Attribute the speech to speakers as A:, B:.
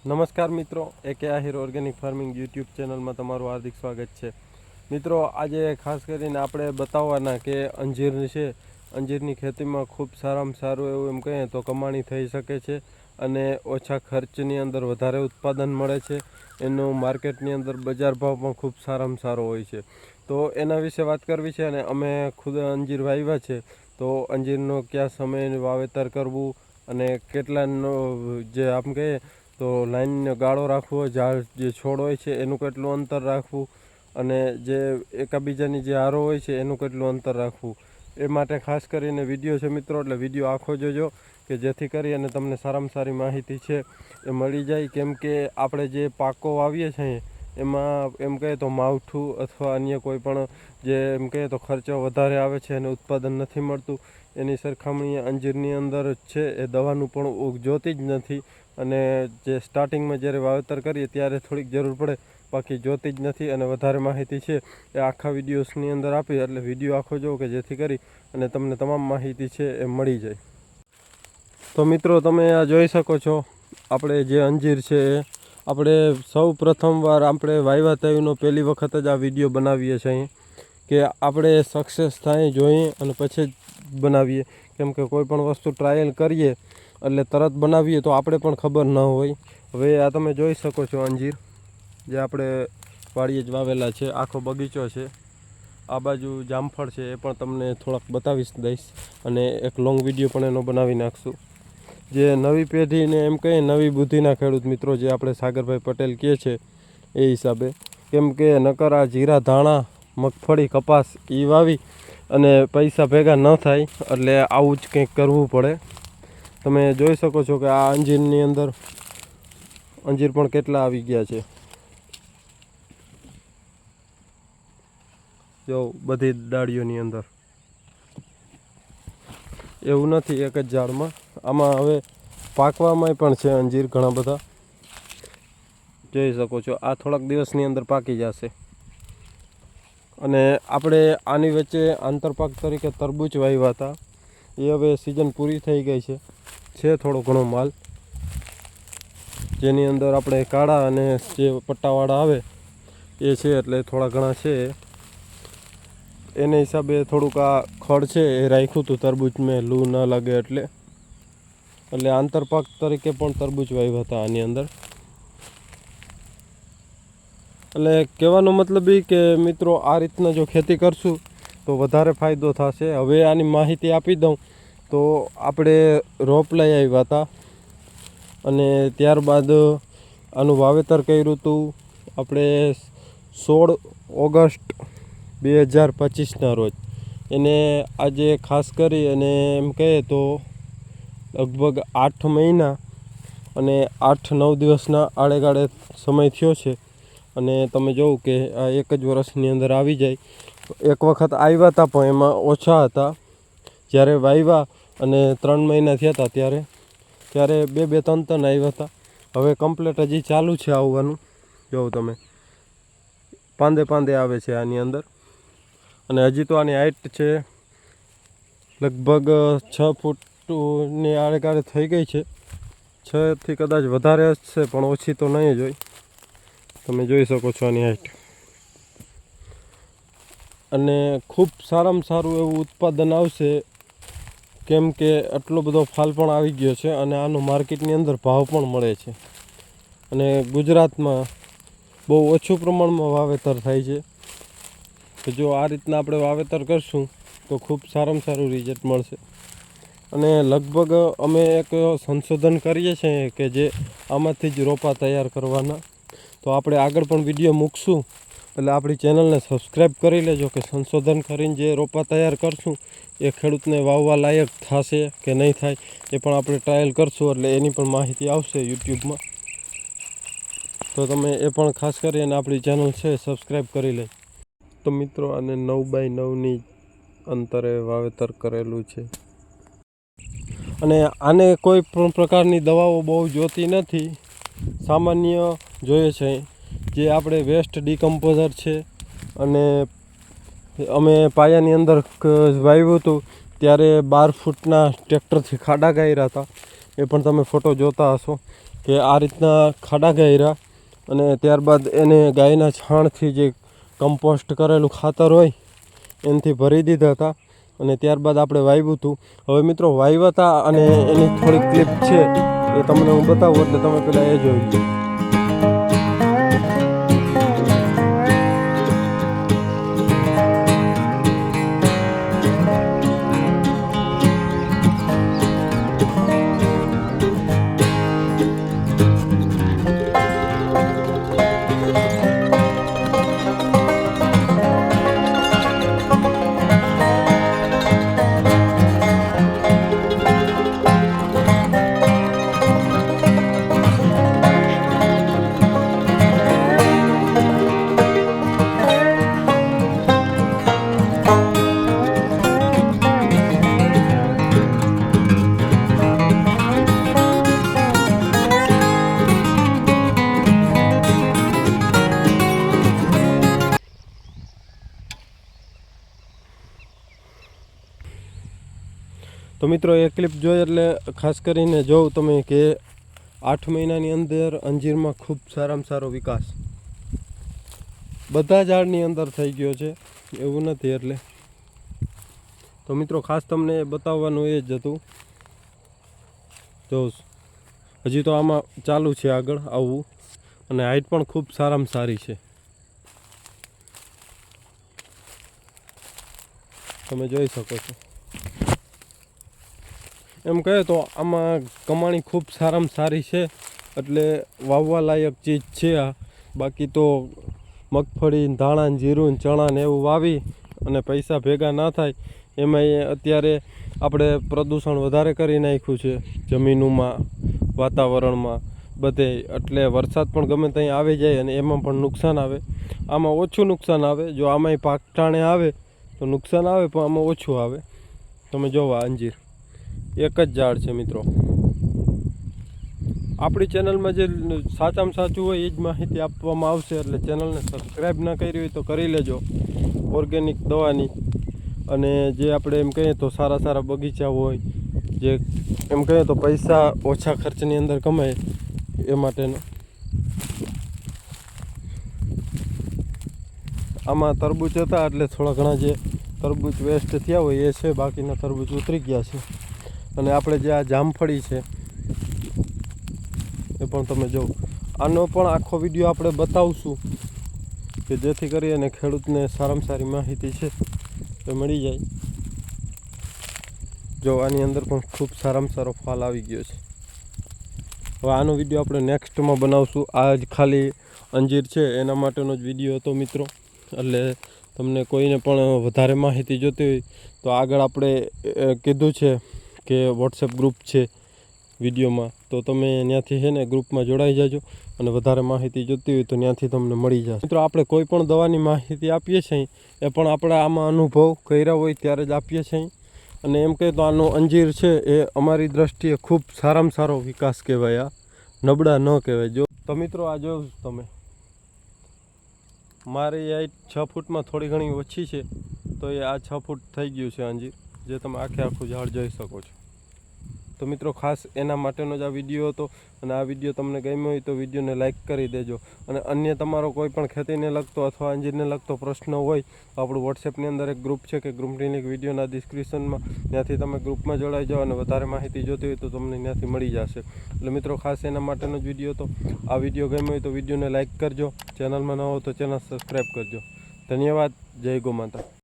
A: નમસ્કાર મિત્રો, એકે આહિર ઓર્ગેનિક ફાર્મિંગ યુટ્યુબ ચેનલમાં તમારું હાર્દિક સ્વાગત છે. મિત્રો, આજે ખાસ કરીને આપણે બતાવવાના કે અંજીર છે, અંજીરની ખેતીમાં ખૂબ સારામાં સારું એવું એમ કહીએ તો કમાણી થઈ શકે છે અને ઓછા ખર્ચની અંદર વધારે ઉત્પાદન મળે છે. એનું માર્કેટની અંદર બજાર ભાવ પણ ખૂબ સારામાં સારો હોય છે. તો એના વિશે વાત કરવી છે અને અમે ખુદ અંજીર વાવ્યા છે. તો અંજીરનો કયા સમયે વાવેતર કરવું અને કેટલાનો જે આમ કહીએ તો લાઈનનો ગાળો રાખવો, ઝાડ જે છોડ હોય છે એનું કેટલું અંતર રાખવું અને જે એકબીજાની જે આરો હોય છે એનું કેટલું અંતર રાખવું, એ માટે ખાસ કરીને વિડીયો છે મિત્રો. એટલે વિડીયો આખો જોજો કે જેથી કરી અને તમને સારામાં સારી માહિતી છે એ મળી જાય. કેમ કે આપણે જે પાકો વાવીએ છીએ એમાં એમ કહીએ તો માવઠું અથવા અન્ય કોઈ પણ જે એમ કહીએ તો ખર્ચો વધારે આવે છે અને ઉત્પાદન નથી મળતું. એની સરખામણીએ અંજીરની અંદર છે એ દવાનું પણ જોતી જ નથી અને જે સ્ટાર્ટિંગમાં જ્યારે વાવેતર કરીએ ત્યારે થોડીક જરૂર પડે, બાકી જોતી જ નથી. અને વધારે માહિતી છે એ આખા વિડીયોસની અંદર આપી, એટલે વિડીયો આખો જોવો કે જેથી કરી અને તમને તમામ માહિતી છે એ મળી જાય. તો મિત્રો, તમે આ જોઈ શકો છો, આપણે જે અંજીર છે એ આપણે સૌ પ્રથમવાર આપણે વાવ્યા થયુંનો પહેલી વખત જ આ વિડીયો બનાવીએ છીએ કે આપણે સક્સેસ થાય જોઈએ અને પછી જ બનાવીએ. કેમ કે કોઈ પણ વસ્તુ ટ્રાયલ કરીએ એટલે તરત બનાવીએ તો આપણે પણ ખબર ન હોય. હવે આ તમે જોઈ શકો છો અંજીર જે આપણે વાડીએ જ વાવેલા છે, આખો બગીચો છે. આ બાજુ જામફળ છે, એ પણ તમને થોડાક બતાવીશ દઈશ અને એક લોંગ વિડીયો પણ એનો બનાવી નાખશું. જે નવી પેઢીને એમ કહીએ નવી બુદ્ધિના ખેડૂત મિત્રો જે આપણે સાગરભાઈ પટેલ કહે છે એ હિસાબે, કેમ કે નકર આ જીરા, ધાણા, મગફળી, કપાસ એ વાવી અને પૈસા ભેગા ન થાય, એટલે આવું જ કંઈક કરવું પડે. તમે જોઈ શકો છો કે આ અંજીરની અંદર અંજીર પણ કેટલા આવી ગયા છે. જો બધી ડાળીઓની અંદર એવું નથી એક જ ઝાડમાં. આમાં હવે પાકવામાં પણ છે અંજીર ઘણા બધા, જોઈ શકો છો. આ થોડાક દિવસની અંદર પાકી જશે. અને આપણે આની વચ્ચે આંતરપાક તરીકે તરબૂચ વાવ્યા હતા. એ હવે સિઝન પૂરી થઈ ગઈ છે થોડો ઘણો માલ, જેની અંદર આપણે કાળા અને જે પટ્ટાવાળા આવે એ છે, એટલે થોડા ઘણા છે. એને હિસાબે થોડુંક આ ખડ છે એ રાખ્યું હતું તરબૂચ મેં, લૂ ન લાગે એટલે આંતરપાક તરીકે પણ તરબૂચ વાવ્યા હતા આની અંદર. એટલે કહેવાનો મતલબ એ કે મિત્રો, આ રીતના જો ખેતી કરશું તો વધારે ફાયદો થશે. હવે આની માહિતી આપી દઉં તો આપણે રોપ લઈ આવ્યા હતા અને ત્યારબાદ આનું વાવેતર કર્યું હતું આપણે 16 ઓગસ્ટ 2025ના રોજ. એને આજે ખાસ કરી અને એમ કહીએ તો લગભગ 8 મહિના અને 8-9 દિવસના આડેગાળે સમય થયો છે. અને તમે જોવું કે આ એક જ વર્ષની અંદર આવી જાય. એક વખત આવ્યા હતા પણ એમાં ઓછા હતા, જ્યારે વાવ્યા અને 3 મહિના થયા હતા ત્યારે 2-3 આવ્યા હતા. હવે કમ્પ્લેટ હજી ચાલુ છે આવવાનું. જોવો તમે, પાંદે આવે છે આની અંદર. અને હજી તો આની હાઈટ છે લગભગ 6 ફૂટની આડેગાળે થઈ ગઈ છે. 6થી કદાચ વધારે જ છે પણ ઓછી તો નહીં જ હોય. તમે જોઈ શકો છો આની હાઈટ. અને ખૂબ સારામાં સારું એવું ઉત્પાદન આવશે, કેમ કે આટલો બધો ફાલ પણ આવી ગયો છે અને આનો માર્કેટની અંદર ભાવ પણ મળે છે. અને ગુજરાતમાં બહુ ઓછું પ્રમાણમાં વાવેતર થાય છે. તો જો આ રીતના આપણે વાવેતર કરશું તો ખૂબ સારામાં સારું રિઝલ્ટ મળશે. અને લગભગ અમે એક સંશોધન કરીએ છીએ કે જે આમાંથી જ રોપા તૈયાર કરવાના. તો આપણે આગળ પણ વિડીયો મૂકશું, એટલે આપણી ચેનલને સબસ્ક્રાઈબ કરી લેજો કે સંશોધન કરીને જે રોપા તૈયાર કરશું એ ખેડૂતને વાવવા લાયક થશે કે નહીં થાય એ પણ આપણે ટ્રાયલ કરશું. એટલે એની પણ માહિતી આવશે યુટ્યુબમાં. તો તમે એ પણ ખાસ કરીને આપણી ચેનલ છે સબસ્ક્રાઈબ કરી લે. તો મિત્રો, આને 9x9ની અંતરે વાવેતર કરેલું છે. અને આને કોઈ પણ પ્રકારની દવાઓ બહુ જોતી નથી, સામાન્ય જોઈએ છે. જે આપણે વેસ્ટ ડિકમ્પોઝર છે અને અમે પાયાની અંદર વાવ્યું હતું ત્યારે 12 ફૂટના ટ્રેક્ટરથી ખાડા ગાયરા હતા. એ પણ તમે ફોટો જોતા હશો. કે આ રીતના ખાડા ગાયરા અને ત્યારબાદ એને ગાયના છાણથી જે કમ્પોસ્ટ કરેલું ખાતર હોય એનાથી ભરી દીધા હતા અને ત્યારબાદ આપણે વાવ્યું હતું. હવે મિત્રો વાવ્યા હતા અને એની થોડીક ક્લિપ છે એ તમને હું બતાવું એટલે તમે પહેલાં એ જોઈ લો. તો મિત્રો એ ક્લિપ જોઈ એટલે ખાસ કરીને જોઉં તમે કે 8 મહિનાની અંદર અંજીરમાં ખૂબ સારામાં સારો વિકાસ બધા ઝાડની અંદર થઈ ગયો છે, એવું નથી. એટલે તો મિત્રો ખાસ તમને બતાવવાનું એ જ હતું. જો હજી તો આમાં ચાલુ છે આગળ આવવું અને હાઈટ પણ ખૂબ સારામાં સારી છે, તમે જોઈ શકો છો. એમ કહે તો આમાં કમાણી ખૂબ સારામાં સારી છે, એટલે વાવવા લાયક ચીજ છે આ. બાકી તો મગફળી, ધાણા, જીરું, ચણા ને એવું વાવી અને પૈસા ભેગા ના થાય એમાં અત્યારે આપણે પ્રદૂષણ વધારે કરી નાખ્યું છે જમીનોમાં, વાતાવરણમાં બધે. એટલે વરસાદ પણ ગમે ત્યાં આવી જાય અને એમાં પણ નુકસાન આવે. આમાં ઓછું નુકસાન આવે. જો આમાંય પાક ટાણે આવે તો નુકસાન આવે, પણ આમાં ઓછું આવે. તમે જોવા અંજીર એક જ ઝાડ છે મિત્રો. આપણી ચેનલમાં જે સાચામાં સાચું હોય એ જ માહિતી આપવામાં આવશે, એટલે ચેનલને સબસ્ક્રાઈબ ના કરી હોય તો કરી લેજો. ઓર્ગેનિક દવાની અને જે આપણે એમ કહીએ તો સારા સારા બગીચા હોય, જે એમ કહીએ તો પૈસા ઓછા ખર્ચની અંદર કમાય એ માટેનો. આમાં તરબૂચ હતા એટલે થોડા ઘણા જે તરબૂચ વેસ્ટ થયા હોય એ છે, બાકીના તરબૂચ ઉતરી ગયા છે. અને આપણે જે આ જામફળી છે એ પણ તમે જો. આનો પણ આખો વિડીયો આપણે બતાવશું કે જેથી કરી અને ખેડૂતને સારામાં સારી માહિતી છે એ મળી જાય. જો આની અંદર પણ ખૂબ સારામાં સારો ફાલ આવી ગયો છે. હવે આનો વિડીયો આપણે નેક્સ્ટમાં બનાવશું. આ જ ખાલી અંજીર છે એના માટેનો જ વિડીયો હતો મિત્રો. એટલે તમને કોઈને પણ વધારે માહિતી જોતી હોય તો આગળ આપણે કીધું છે કે વોટ્સએપ ગ્રુપ છે વિડીયોમાં, તો તમે ત્યાંથી છે ને ગ્રુપમાં જોડાઈ જાજો અને વધારે માહિતી જોતી હોય તો ત્યાંથી તમને મળી જશે. મિત્રો આપણે કોઈ પણ દવાની માહિતી આપીએ છીએ એ પણ આપણે આમાં અનુભવ કર્યા હોય ત્યારે જ આપીએ છીએ. અને એમ કહે તો આનો અંજીર છે એ અમારી દ્રષ્ટિએ ખૂબ સારામાં સારો વિકાસ કહેવાય, આ નબળા ન કહેવાય. જો તો મિત્રો આ જો તમે, મારી હાઈટ 6 ફૂટમાં થોડી ઘણી ઓછી છે, તો એ આ 6 ફૂટ થઈ ગયું છે અંજીર, જે તમે આખું ઝાડ જોઈ શકો છો. તો મિત્રો ખાસ એના માટેનો જ આ વિડીયો હતો. અને આ વિડીયો તમને ગમ્યો હોય તો વિડીયોને લાઇક કરી દેજો. અને અન્ય તમારો કોઈ પણ ખેતીને લગતો અથવા અંજીરને લગતો પ્રશ્ન હોય તો આપણું વોટ્સએપની અંદર એક ગ્રુપ છે, કે ગ્રુપની લિંક વિડીયોના ડિસ્ક્રિપ્શનમાં, ત્યાંથી તમે ગ્રુપમાં જોડાઈ જાઓ અને વધારે માહિતી જોતી હોય તો તમને ત્યાંથી મળી જશે. એટલે મિત્રો ખાસ એના માટેનો જ વિડીયો હતો. આ વિડીયો ગમ્યો હોય તો વિડીયોને લાઇક કરજો, ચેનલમાં ન હો તો ચેનલ સબસ્ક્રાઈબ કરજો. ધન્યવાદ. જય ગૌ માતા.